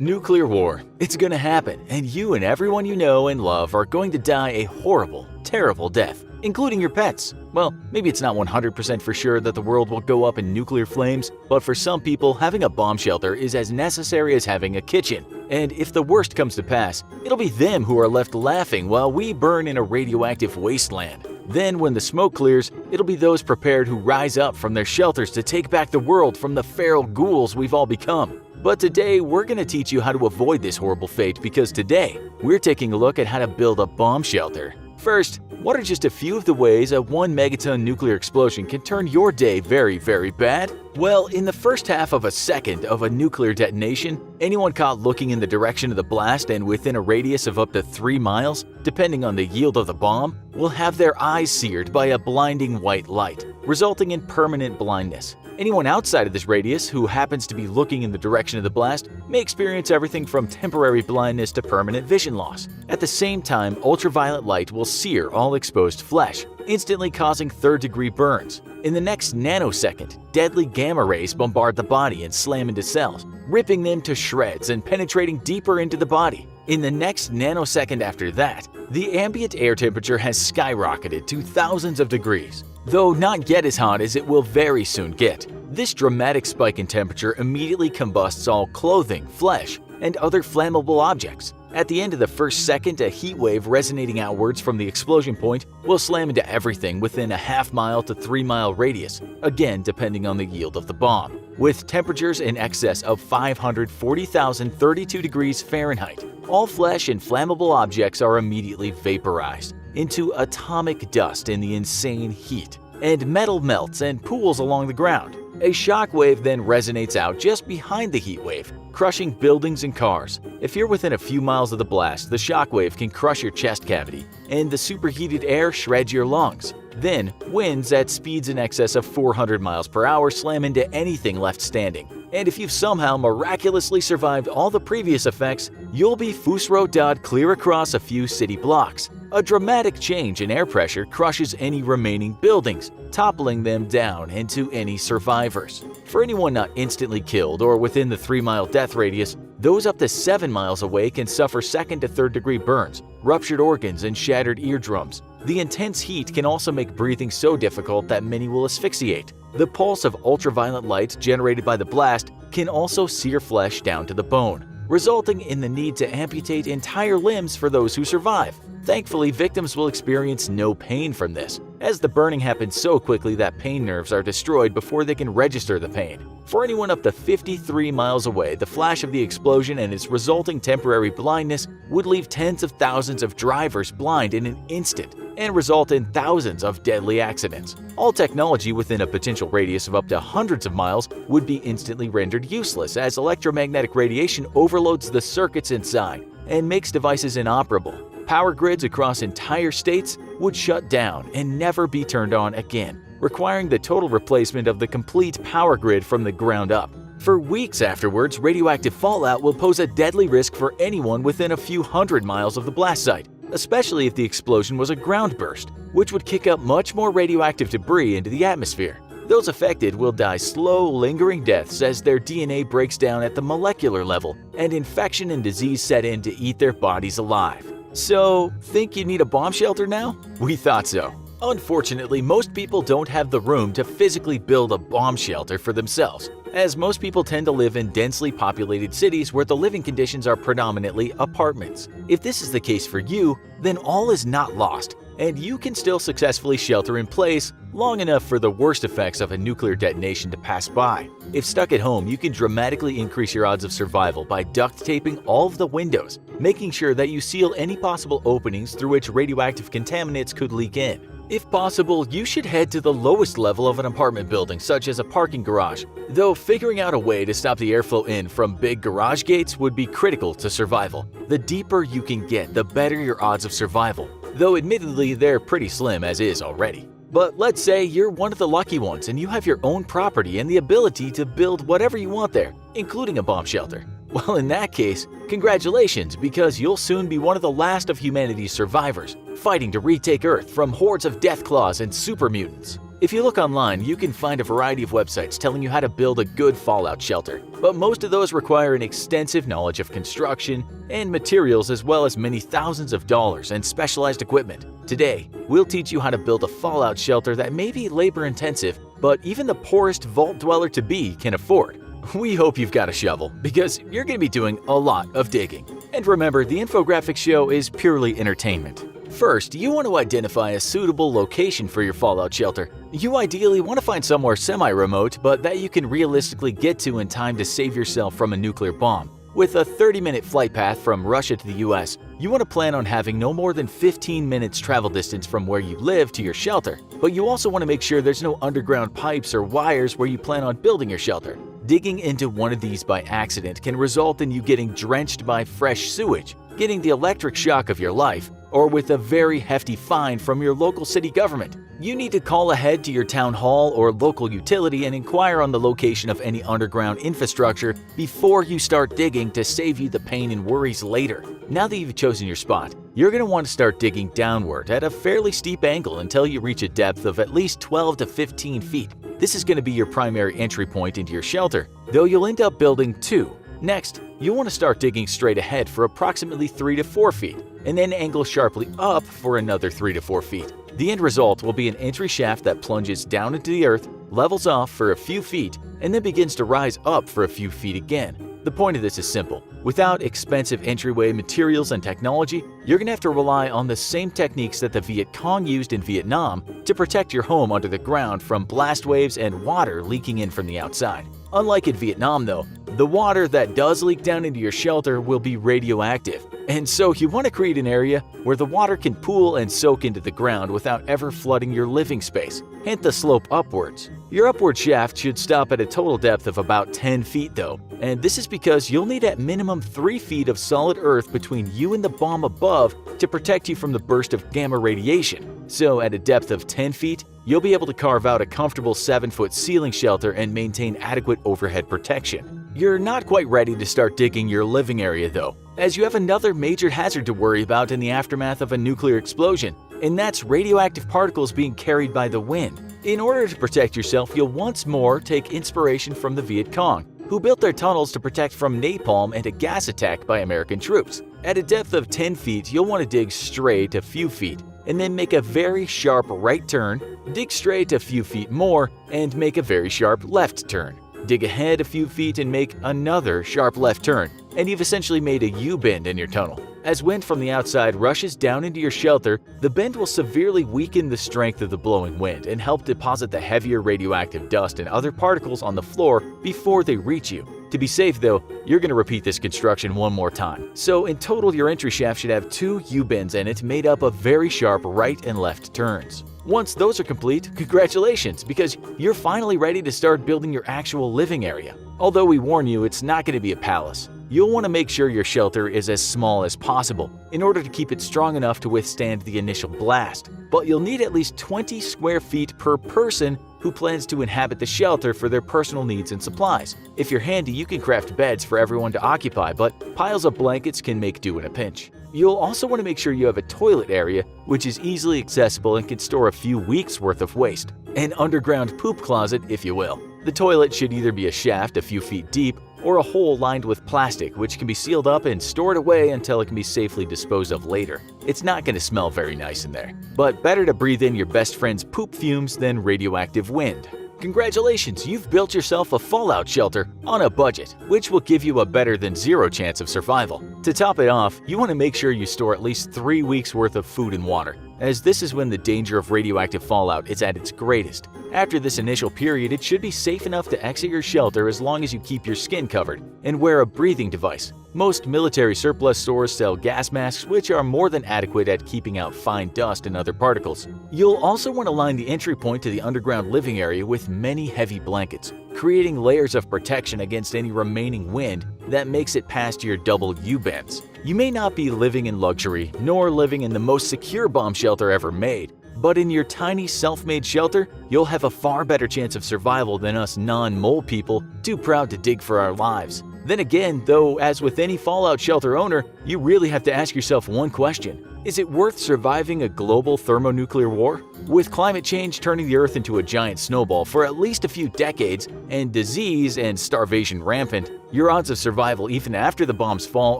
Nuclear war. It's gonna happen, and you and everyone you know and love are going to die a horrible, terrible death, including your pets. Well, maybe it's not 100% for sure that the world will go up in nuclear flames, but for some people, having a bomb shelter is as necessary as having a kitchen. And if the worst comes to pass, it'll be them who are left laughing while we burn in a radioactive wasteland. Then, when the smoke clears, it'll be those prepared who rise up from their shelters to take back the world from the feral ghouls we've all become. But today, we're going to teach you how to avoid this horrible fate because today, we're taking a look at how to build a bomb shelter. First, what are just a few of the ways a 1 megaton nuclear explosion can turn your day very, very bad? Well, in the first half of a second of a nuclear detonation, anyone caught looking in the direction of the blast and within a radius of up to 3 miles, depending on the yield of the bomb, will have their eyes seared by a blinding white light, resulting in permanent blindness. Anyone outside of this radius who happens to be looking in the direction of the blast may experience everything from temporary blindness to permanent vision loss. At the same time, ultraviolet light will sear all exposed flesh, instantly causing third-degree burns. In the next nanosecond, deadly gamma rays bombard the body and slam into cells, ripping them to shreds and penetrating deeper into the body. In the next nanosecond after that, the ambient air temperature has skyrocketed to thousands of degrees, though not yet as hot as it will very soon get. This dramatic spike in temperature immediately combusts all clothing, flesh, and other flammable objects. At the end of the first second, a heat wave resonating outwards from the explosion point will slam into everything within a half-mile to 3-mile radius, again depending on the yield of the bomb. With temperatures in excess of 540,032 degrees Fahrenheit, all flesh and flammable objects are immediately vaporized into atomic dust in the insane heat, and metal melts and pools along the ground. A shock wave then resonates out just behind the heat wave, crushing buildings and cars. If you're within a few miles of the blast, the shock wave can crush your chest cavity, and the superheated air shreds your lungs. Then, winds at speeds in excess of 400 miles per hour slam into anything left standing. And if you've somehow miraculously survived all the previous effects, you'll be Fusro-Dod clear across a few city blocks. A dramatic change in air pressure crushes any remaining buildings, toppling them down into any survivors. For anyone not instantly killed or within the 3-mile death radius, those up to 7 miles away can suffer second to third degree burns, ruptured organs, and shattered eardrums. The intense heat can also make breathing so difficult that many will asphyxiate. The pulse of ultraviolet light generated by the blast can also sear flesh down to the bone, resulting in the need to amputate entire limbs for those who survive. Thankfully, victims will experience no pain from this, as the burning happens so quickly that pain nerves are destroyed before they can register the pain. For anyone up to 53 miles away, the flash of the explosion and its resulting temporary blindness would leave tens of thousands of drivers blind in an instant and result in thousands of deadly accidents. All technology within a potential radius of up to hundreds of miles would be instantly rendered useless as electromagnetic radiation overloads the circuits inside and makes devices inoperable. Power grids across entire states would shut down and never be turned on again, requiring the total replacement of the complete power grid from the ground up. For weeks afterwards, radioactive fallout will pose a deadly risk for anyone within a few hundred miles of the blast site, especially if the explosion was a ground burst, which would kick up much more radioactive debris into the atmosphere. Those affected will die slow, lingering deaths as their DNA breaks down at the molecular level and infection and disease set in to eat their bodies alive. So, think you need a bomb shelter now? We thought so. Unfortunately, most people don't have the room to physically build a bomb shelter for themselves, as most people tend to live in densely populated cities where the living conditions are predominantly apartments. If this is the case for you, then all is not lost, and you can still successfully shelter in place long enough for the worst effects of a nuclear detonation to pass by. If stuck at home, you can dramatically increase your odds of survival by duct taping all of the windows, making sure that you seal any possible openings through which radioactive contaminants could leak in. If possible, you should head to the lowest level of an apartment building, such as a parking garage, though figuring out a way to stop the airflow in from big garage gates would be critical to survival. The deeper you can get, the better your odds of survival, though admittedly they're pretty slim as is already. But let's say you're one of the lucky ones and you have your own property and the ability to build whatever you want there, including a bomb shelter. Well, in that case, congratulations, because you'll soon be one of the last of humanity's survivors, fighting to retake Earth from hordes of deathclaws and super mutants. If you look online, you can find a variety of websites telling you how to build a good fallout shelter, but most of those require an extensive knowledge of construction and materials as well as many thousands of dollars and specialized equipment. Today, we'll teach you how to build a fallout shelter that may be labor-intensive, but even the poorest vault dweller to be can afford. We hope you've got a shovel, because you're going to be doing a lot of digging. And remember, the infographic show is purely entertainment. First, you want to identify a suitable location for your fallout shelter. You ideally want to find somewhere semi-remote, but that you can realistically get to in time to save yourself from a nuclear bomb. With a 30-minute flight path from Russia to the US, you want to plan on having no more than 15 minutes travel distance from where you live to your shelter. But you also want to make sure there's no underground pipes or wires where you plan on building your shelter. Digging into one of these by accident can result in you getting drenched by fresh sewage, getting the electric shock of your life, or with a very hefty fine from your local city government. You need to call ahead to your town hall or local utility and inquire on the location of any underground infrastructure before you start digging to save you the pain and worries later. Now that you've chosen your spot, you're going to want to start digging downward at a fairly steep angle until you reach a depth of at least 12 to 15 feet. This is going to be your primary entry point into your shelter, though you'll end up building two. Next, you'll want to start digging straight ahead for approximately 3 to 4 feet, and then angle sharply up for another 3 to 4 feet. The end result will be an entry shaft that plunges down into the earth, levels off for a few feet, and then begins to rise up for a few feet again. The point of this is simple. Without expensive entryway materials and technology, you're going to have to rely on the same techniques that the Viet Cong used in Vietnam to protect your home under the ground from blast waves and water leaking in from the outside. Unlike in Vietnam though, the water that does leak down into your shelter will be radioactive, and so you want to create an area where the water can pool and soak into the ground without ever flooding your living space, hence the slope upwards. Your upward shaft should stop at a total depth of about 10 feet though, and this is because you'll need at minimum 3 feet of solid earth between you and the bomb above to protect you from the burst of gamma radiation. So at a depth of 10 feet, you'll be able to carve out a comfortable 7-foot ceiling shelter and maintain adequate overhead protection. You're not quite ready to start digging your living area though, as you have another major hazard to worry about in the aftermath of a nuclear explosion, and that's radioactive particles being carried by the wind. In order to protect yourself, you'll once more take inspiration from the Viet Cong, who built their tunnels to protect from napalm and a gas attack by American troops. At a depth of 10 feet, you'll want to dig straight a few feet, and then make a very sharp right turn, dig straight a few feet more, and make a very sharp left turn. Dig ahead a few feet and make another sharp left turn, and you've essentially made a U-bend in your tunnel. As wind from the outside rushes down into your shelter, the bend will severely weaken the strength of the blowing wind and help deposit the heavier radioactive dust and other particles on the floor before they reach you. To be safe though, you're going to repeat this construction one more time. So in total, your entry shaft should have 2 U-bends in it made up of very sharp right and left turns. Once those are complete, congratulations, because you're finally ready to start building your actual living area. Although we warn you, it's not going to be a palace. You'll want to make sure your shelter is as small as possible in order to keep it strong enough to withstand the initial blast. But you'll need at least 20 square feet per person who plans to inhabit the shelter for their personal needs and supplies. If you're handy, you can craft beds for everyone to occupy, but piles of blankets can make do in a pinch. You'll also want to make sure you have a toilet area, which is easily accessible and can store a few weeks' worth of waste. An underground poop closet, if you will. The toilet should either be a shaft a few feet deep or a hole lined with plastic, which can be sealed up and stored away until it can be safely disposed of later. It's not going to smell very nice in there, but better to breathe in your best friend's poop fumes than radioactive wind. Congratulations, you've built yourself a fallout shelter on a budget, which will give you a better than zero chance of survival. To top it off, you want to make sure you store at least 3 weeks worth of food and water, as this is when the danger of radioactive fallout is at its greatest. After this initial period, it should be safe enough to exit your shelter as long as you keep your skin covered and wear a breathing device. Most military surplus stores sell gas masks, which are more than adequate at keeping out fine dust and other particles. You'll also want to line the entry point to the underground living area with many heavy blankets, creating layers of protection against any remaining wind that makes it past your double U-bends. You may not be living in luxury, nor living in the most secure bomb shelter ever made, but in your tiny self-made shelter, you'll have a far better chance of survival than us non-mole people too proud to dig for our lives. Then again, though, as with any fallout shelter owner, you really have to ask yourself one question. Is it worth surviving a global thermonuclear war? With climate change turning the Earth into a giant snowball for at least a few decades, and disease and starvation rampant, your odds of survival even after the bombs fall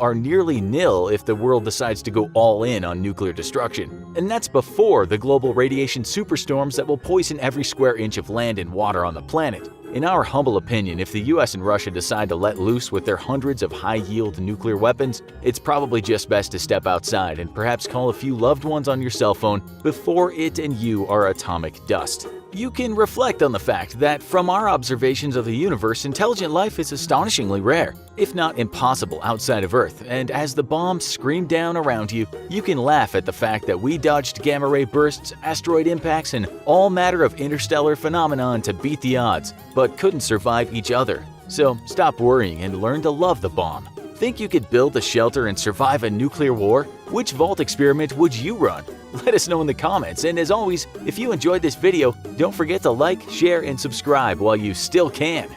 are nearly nil if the world decides to go all in on nuclear destruction. And that's before the global radiation superstorms that will poison every square inch of land and water on the planet. In our humble opinion, if the US and Russia decide to let loose with their hundreds of high-yield nuclear weapons, it's probably just best to step outside and perhaps call a few loved ones on your cell phone before it and you are atomic dust. You can reflect on the fact that from our observations of the universe, intelligent life is astonishingly rare, if not impossible outside of Earth, and as the bombs scream down around you, you can laugh at the fact that we dodged gamma-ray bursts, asteroid impacts, and all matter of interstellar phenomenon to beat the odds, but couldn't survive each other. So stop worrying and learn to love the bomb. Think you could build a shelter and survive a nuclear war? Which vault experiment would you run? Let us know in the comments, and as always, if you enjoyed this video, don't forget to like, share, and subscribe while you still can.